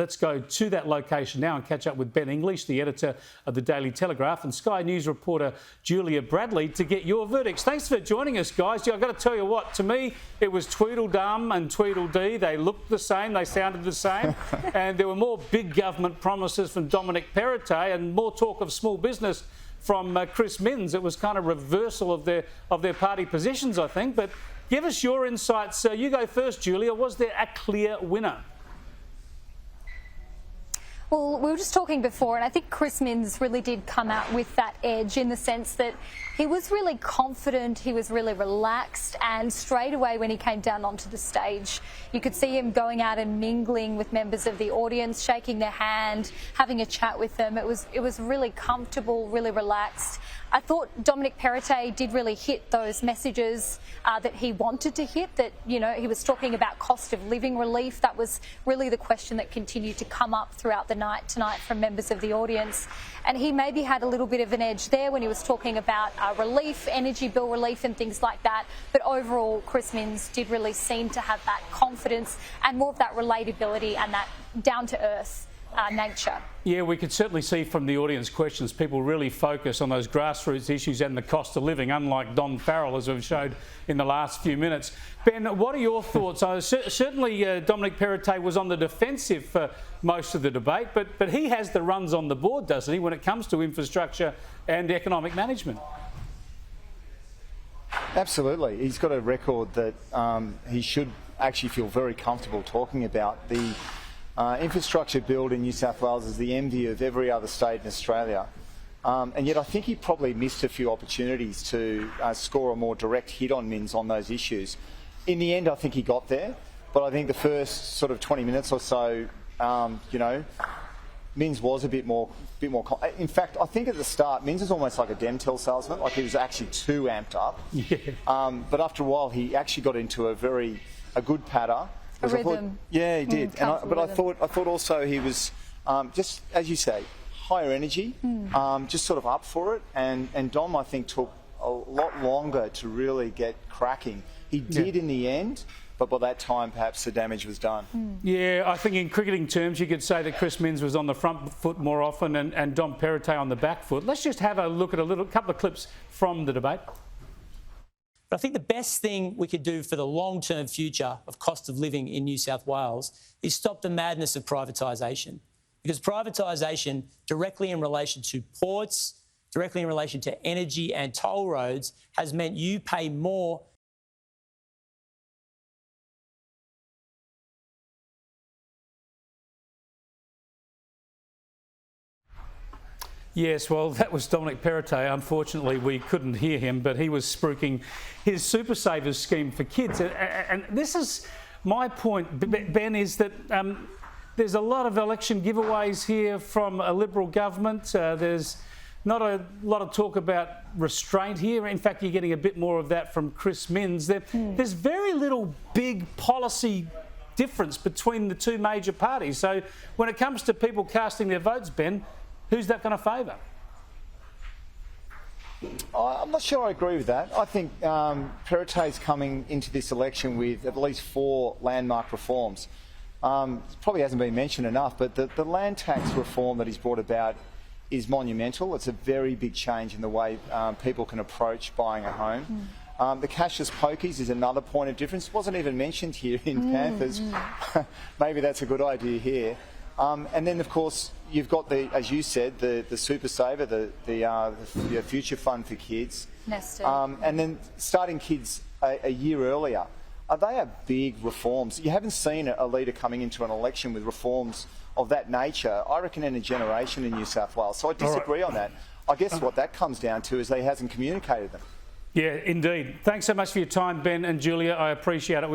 Let's go to that location now and catch up with Ben English, the editor of the Daily Telegraph, and Sky News reporter Julia Bradley to get your verdicts. Thanks for joining us, guys. I've got to tell you what, to me, it was Tweedledum and Tweedledee. They looked the same, they sounded the same, and there were more big government promises from Dominic Perrottet and more talk of small business from Chris Minns. It was kind of reversal of their party positions, I think. But give us your insights. You go first, Julia. Was there a clear winner? Well, we were just talking before, and I think Chris Minns really did come out with that edge in the sense that he was really confident, he was really relaxed, and straight away when he came down onto the stage, you could see him going out and mingling with members of the audience, shaking their hand, having a chat with them. It was really comfortable, really relaxed. I thought Dominic Perrottet did really hit those messages that he wanted to hit, that, you know, he was talking about cost of living relief. That was really the question that continued to come up throughout the night tonight from members of the audience. And he maybe had a little bit of an edge there when he was talking about relief, energy bill relief and things like that. But overall, Chris Minns did really seem to have that confidence and more of that relatability and that down-to-earth nature. Yeah, we could certainly see from the audience questions, people really focus on those grassroots issues and the cost of living, unlike Don Farrell, as we've showed in the last few minutes. Ben, what are your thoughts? Certainly Dominic Perrottet was on the defensive for most of the debate, but he has the runs on the board, doesn't he, when it comes to infrastructure and economic management? Absolutely. He's got a record that he should actually feel very comfortable talking about. The infrastructure build in New South Wales is the envy of every other state in Australia. And yet I think he probably missed a few opportunities to score a more direct hit on Minns on those issues. In the end, I think he got there, but I think the first sort of 20 minutes or so, you know, Minns was a bit more. In fact, I think at the start, Minns is almost like a Demtel salesman, like he was actually too amped up. Yeah. But after a while, he actually got into a good patter. A rhythm. Yeah, he did. But I thought also he was just, as you say, higher energy, just sort of up for it. And Dom, I think, took a lot longer to really get cracking. He did in the end, but by that time, perhaps the damage was done. Yeah, I think in cricketing terms, you could say that Chris Minns was on the front foot more often and Dom Perrottet on the back foot. Let's just have a look at a couple of clips from the debate. But I think the best thing we could do for the long-term future of cost of living in New South Wales is stop the madness of privatisation. Because privatisation, directly in relation to ports, directly in relation to energy and toll roads, has meant you pay more. Yes, well, that was Dominic Perrottet. Unfortunately, we couldn't hear him, but he was spruiking his Super Savers scheme for kids. And this is my point, Ben, is that there's a lot of election giveaways here from a Liberal government. There's not a lot of talk about restraint here. In fact, you're getting a bit more of that from Chris Minns. There's very little big policy difference between the two major parties. So when it comes to people casting their votes, Ben, who's that going to favour? I'm not sure I agree with that. I think Perrottet's coming into this election with at least 4 landmark reforms. Probably hasn't been mentioned enough, but the land tax reform that he's brought about is monumental. It's a very big change in the way people can approach buying a home. The cashless pokies is another point of difference. It wasn't even mentioned here in Panthers. Maybe that's a good idea here. And then, of course, you've got as you said, the Super Saver, the future fund for kids. Nested. And then starting kids a year earlier. They are big reforms. You haven't seen a leader coming into an election with reforms of that nature, I reckon, in a generation in New South Wales. So I disagree on that. I guess what that comes down to is he hasn't communicated them. Yeah, indeed. Thanks so much for your time, Ben and Julia. I appreciate it.